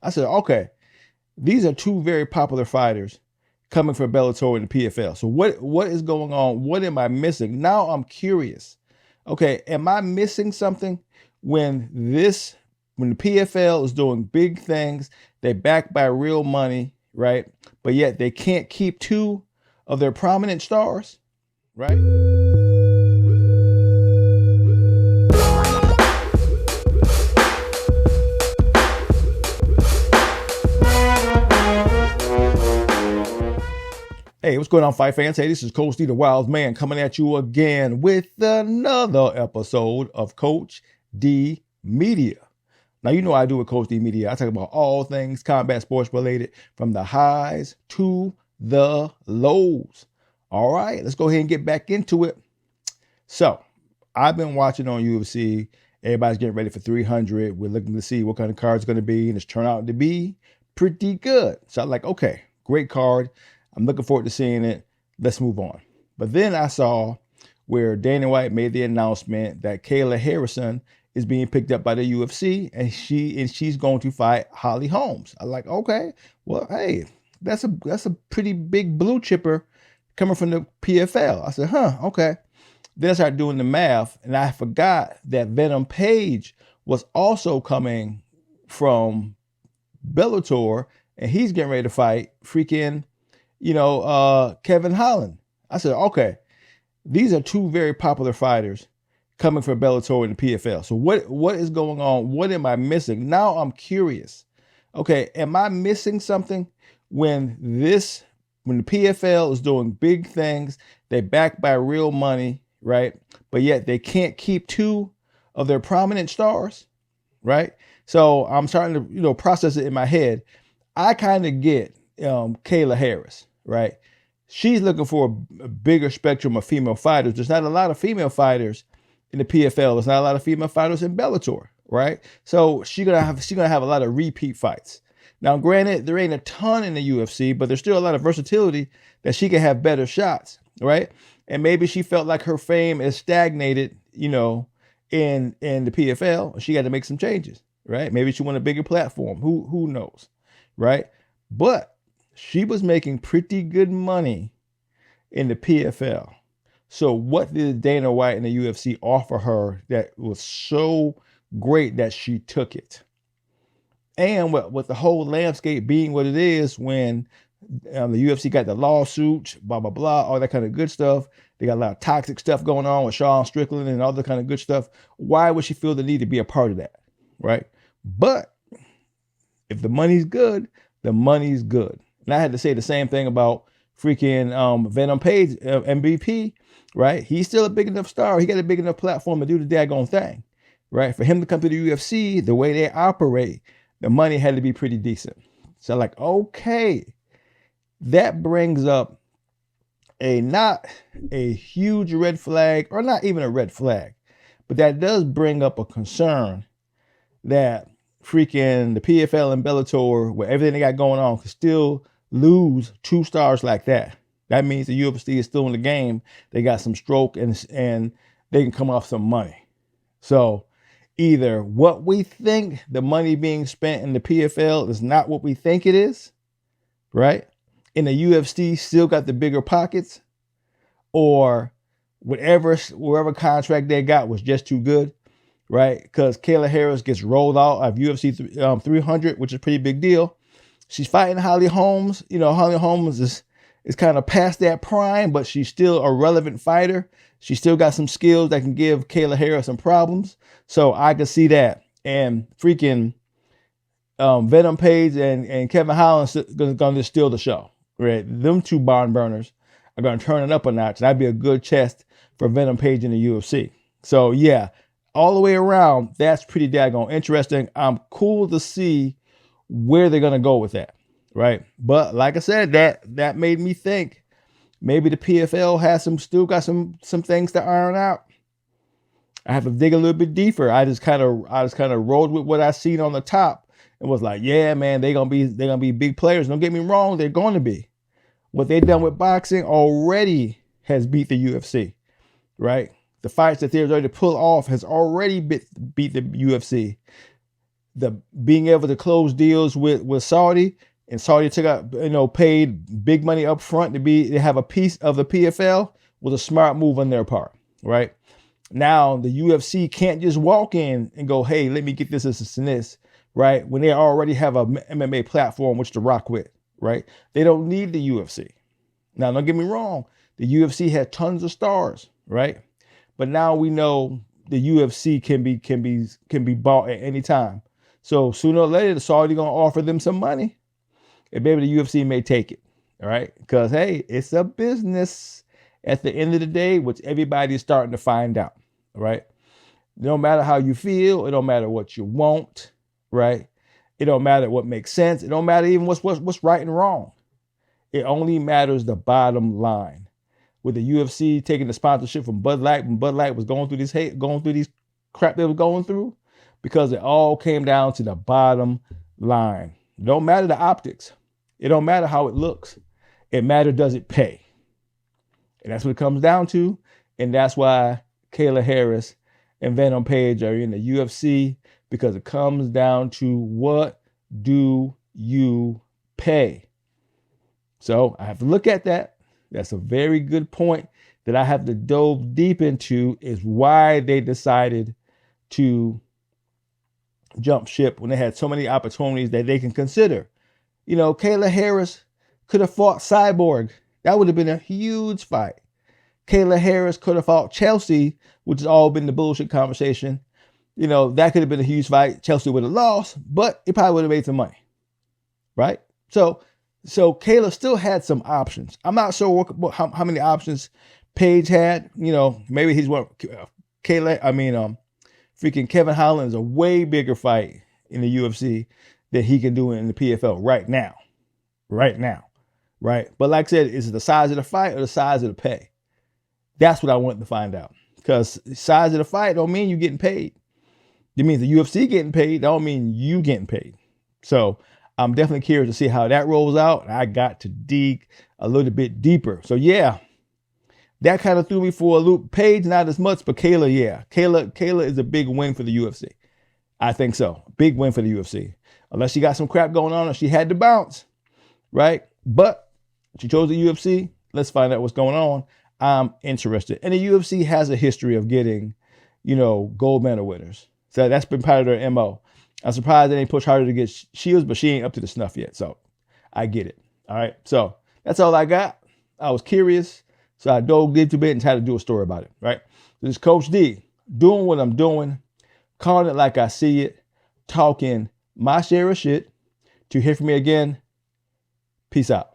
I said, okay, these are two very popular fighters coming from Bellator and the PFL. So what is going on? What am I missing? Now I'm curious. Okay, am I missing something when the PFL is doing big things, they're backed by real money, right? But yet they can't keep two of their prominent stars, right? Hey, what's going on, fight fans? Hey, this is Coach D, the Wild Man, coming at you again with another episode of Coach D Media. Now, you know I do with Coach D Media. I talk about all things combat sports related, from the highs to the lows. All right, let's go ahead and get back into it. So, I've been watching on UFC. Everybody's getting ready for 300. We're looking to see what kind of card it's going to be, and it's turned out to be pretty good. So I'm like, okay, great card. I'm looking forward to seeing it. Let's move on. But then I saw where Dana White made the announcement that Kayla Harrison is being picked up by the UFC, and she's going to fight Holly Holmes. I'm like, okay, well, hey, that's a pretty big blue chipper coming from the PFL. I said, okay. Then I started doing the math, and I forgot that Venom Page was also coming from Bellator, and he's getting ready to fight freaking Kevin Holland. I said, okay, these are two very popular fighters coming from Bellator and the PFL. So what is going on? What am I missing? Now I'm curious. Okay, am I missing something when the PFL is doing big things, they're backed by real money, right? But yet they can't keep two of their prominent stars, right? So I'm starting to, process it in my head. I kind of get Kayla Harris, right? She's looking for a bigger spectrum of female fighters. There's not a lot of female fighters in the PFL. There's not a lot of female fighters in Bellator, right? So she's gonna have a lot of repeat fights. Now, granted, there ain't a ton in the UFC, but there's still a lot of versatility that she can have better shots, right? And maybe she felt like her fame is stagnated, in the PFL. She got to make some changes, right? Maybe she want a bigger platform. Who knows, right? But she was making pretty good money in the PFL. So what did Dana White and the UFC offer her that was so great that she took it? And with the whole landscape being what it is, when the UFC got the lawsuit, blah, blah, blah, all that kind of good stuff. They got a lot of toxic stuff going on with Sean Strickland and all that kind of good stuff. Why would she feel the need to be a part of that, right? But if the money's good, the money's good. And I had to say the same thing about freaking Venom Page, MVP, right? He's still a big enough star. He got a big enough platform to do the daggone thing, right? For him to come to the UFC, the way they operate, the money had to be pretty decent. So I'm like, okay, that brings up not a huge red flag, or not even a red flag, but that does bring up a concern that freaking the PFL and Bellator, with everything they got going on, could still lose two stars like that. That means the UFC is still in the game. They got some stroke and they can come off some money. So either what we think the money being spent in the PFL is not what we think it is, right? And the UFC still got the bigger pockets, or whatever contract they got was just too good, right? Because Kayla Harris gets rolled out of UFC 300, which is a pretty big deal. She's fighting Holly Holmes. Holly Holmes is kind of past that prime, but she's still a relevant fighter. She still got some skills that can give Kayla Harris some problems. So I can see that. And freaking Venom Page and Kevin Holland going to steal the show, right? Them two barn burners are going to turn it up a notch. And that'd be a good test for Venom Page in the UFC. So yeah, all the way around, that's pretty daggone interesting. I'm cool to see where they're going to go with that, right? But like I said, that made me think maybe the PFL has still got some things to iron out. I have to dig a little bit deeper. I just kind of rolled with what I seen on the top and was like, yeah, man, they're gonna be big players. Don't get me wrong, they're going to be. What they've done with boxing already has beat the UFC, right? The fights that they're ready to pull off has already beat the UFC. the being able to close deals with Saudi, and Saudi took out, paid big money up front to have a piece of the PFL, was a smart move on their part, right? Now the UFC can't just walk in and go, hey, let me get this and this, right? When they already have a MMA platform which to rock with, right? They don't need the UFC. Now, don't get me wrong, the UFC had tons of stars, right? But now we know the UFC can be bought at any time. So sooner or later, the Saudi gonna offer them some money, and maybe the UFC may take it, all right? Because hey, it's a business at the end of the day, which everybody's starting to find out, right? It don't matter how you feel, it don't matter what you want, right? It don't matter what makes sense. It don't matter even what's right and wrong. It only matters the bottom line. With the UFC taking the sponsorship from Bud Light when Bud Light was going through these crap they were going through, because it all came down to the bottom line. It don't matter the optics. It don't matter how it looks. It matters, does it pay? And that's what it comes down to. And that's why Kayla Harris and Venom Page are in the UFC, because it comes down to, what do you pay? So I have to look at that. That's a very good point that I have to delve deep into, is why they decided to jump ship when they had so many opportunities that they can consider. Kayla Harris could have fought Cyborg. That would have been a huge fight. Kayla Harris could have fought Chelsea, which has all been the bullshit conversation. That could have been a huge fight. Chelsea would have lost, but it probably would have made some money, right? So Kayla still had some options. I'm not sure how many options Page had. Maybe he's one. Freaking Kevin Holland is a way bigger fight in the UFC than he can do in the PFL right now. Right? But like I said, is it the size of the fight or the size of the pay? That's what I want to find out. Because the size of the fight don't mean you getting paid. It means the UFC getting paid. That don't mean you getting paid. So I'm definitely curious to see how that rolls out. I got to dig a little bit deeper. So yeah, that kind of threw me for a loop. Paige, not as much, but Kayla, yeah. Kayla is a big win for the UFC. I think so. Big win for the UFC. Unless she got some crap going on and she had to bounce, right? But she chose the UFC. Let's find out what's going on. I'm interested. And the UFC has a history of getting, gold medal winners. So that's been part of their MO. I'm surprised they didn't push harder to get Shields, but she ain't up to the snuff yet. So I get it. All right. So that's all I got. I was curious. So I dove deep a bit and tried to do a story about it. Right. This is Coach D doing what I'm doing, calling it like I see it, talking my share of shit. To hear from me again, peace out.